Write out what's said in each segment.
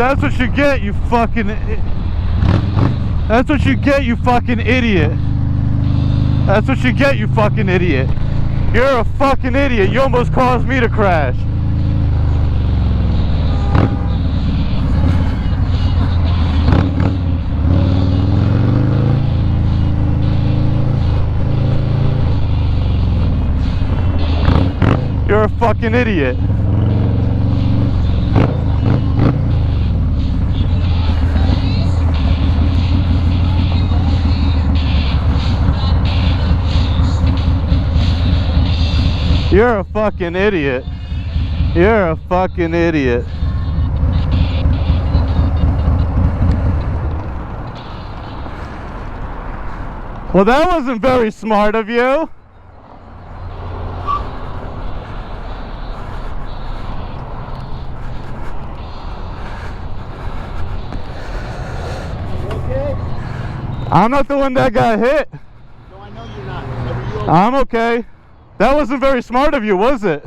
That's what you get, you fucking... That's what you get, you fucking idiot. That's what you get, you fucking idiot. You're a fucking idiot. You almost caused me to crash. You're a fucking idiot. You're a fucking idiot. You're a fucking idiot. Well, that wasn't very smart of you. I'm not the one that got hit. No, I know you're not. Are you okay? I'm okay. That wasn't very smart of you, was it?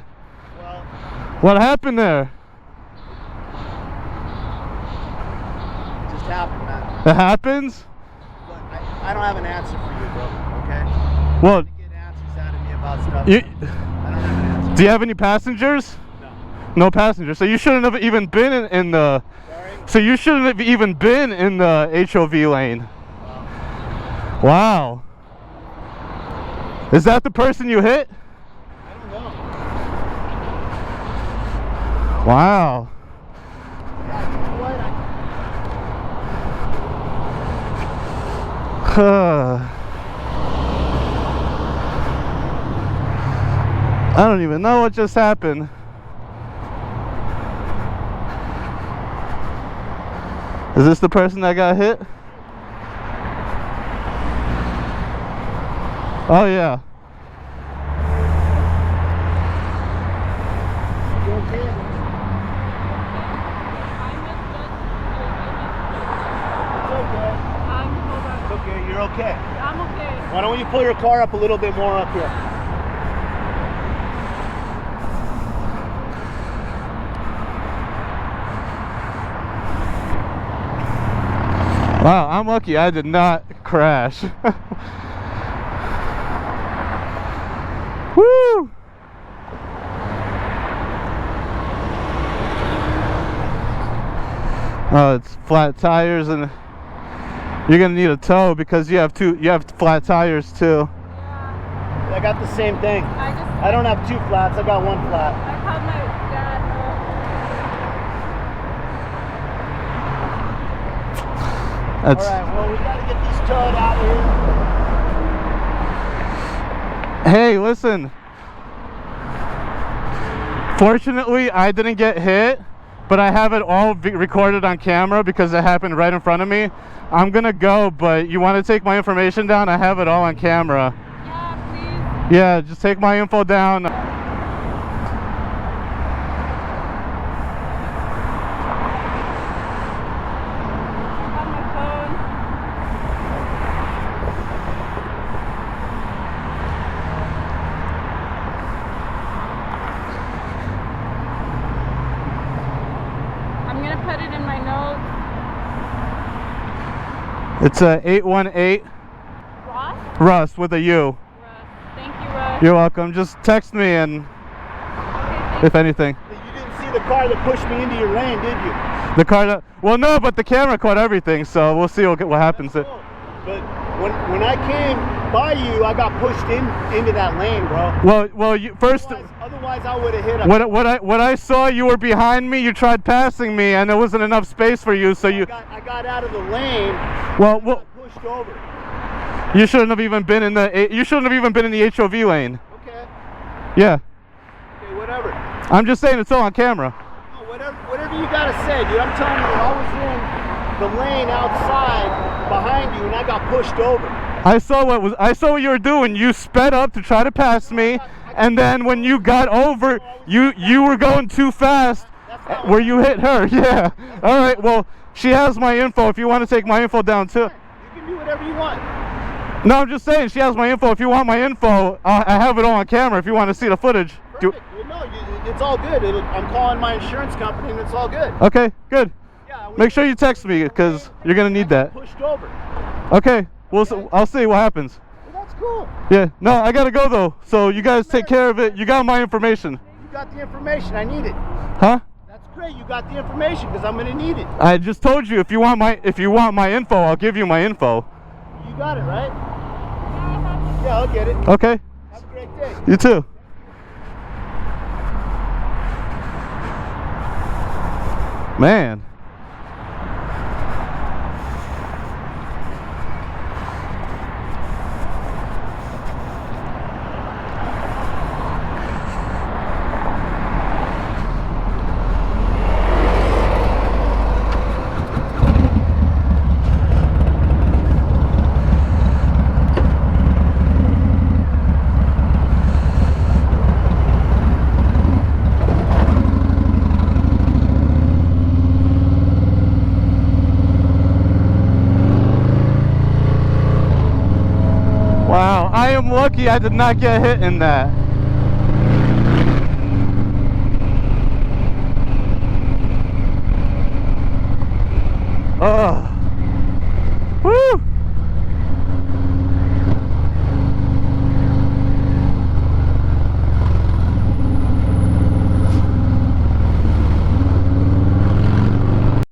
Well, what happened there? It just happened, man. It happens? Look, I don't have an answer for you, bro. Okay? Well, You get answers out of me about stuff. you, I don't have an answer. do you have any passengers? No. No passengers. So you shouldn't have even been in the... Sorry? So you shouldn't have even been in the HOV lane. Wow. Is that the person you hit? I don't know. Wow. Yeah, you know what? I don't even know what just happened. Is this the person that got hit? Oh yeah. You okay? It's okay, you're okay. I'm okay. Why don't you pull your car up a little bit more up here? Wow, I'm lucky I did not crash. Woo! Oh, it's flat tires, and you're gonna need a tow because you have flat tires too. Yeah. I got the same thing. I don't have two flats, I got one flat. I called my dad. That's Alright, well, we gotta get these towed out of here. Hey, listen. Fortunately, I didn't get hit, but I have it all recorded on camera because it happened right in front of me. I'm gonna go, but you want to take my information down? I have it all on camera. Yeah, please. Yeah, just take my info down. On my phone. I'm gonna put it in my notes. It's a 818 Ross? Russ with a U. Russ. Thank you, Russ. You're welcome. Just text me and Okay, if anything. You didn't see the car that pushed me into your lane, did you? The car that, well, no, but the camera caught everything, so we'll see what happens. That's cool. But when I came by you, I got pushed into that lane, bro. Well, you first. Otherwise I would have hit him. What I saw, you were behind me. You tried passing me, and there wasn't enough space for you, so you. I got out of the lane. Well, I got pushed over. you shouldn't have even been in the. You shouldn't have even been in the HOV lane. Okay. Yeah. Okay, whatever. I'm just saying it's all on camera. No, whatever you gotta say, dude. I'm telling you, I was in the lane outside behind you, and I got pushed over. I saw what you were doing. You sped up to try to pass me, and then when you got over, you were going too fast, where you hit her. Yeah. All right. Well, she has my info. If you want to take my info down too. You can do whatever you want. No, I'm just saying she has my info. If you want my info, I have it all on camera. If you want to see the footage. Perfect. Well, no, it's all good. I'm calling my insurance company, and it's all good. Okay. Good. Yeah, Yeah. Make sure you text me because you're gonna need that. Pushed over. Okay. I'll see what happens. Well, that's cool. Yeah. No, I gotta go though. So you guys take care of it. You got my information. You got the information. I need it. Huh? That's great. You got the information because I'm gonna need it. I just told you if you want my info, I'll give you my info. You got it, right? Yeah, I'll get it. Okay. Have a great day. You too. Man. Wow, I am lucky I did not get hit in that.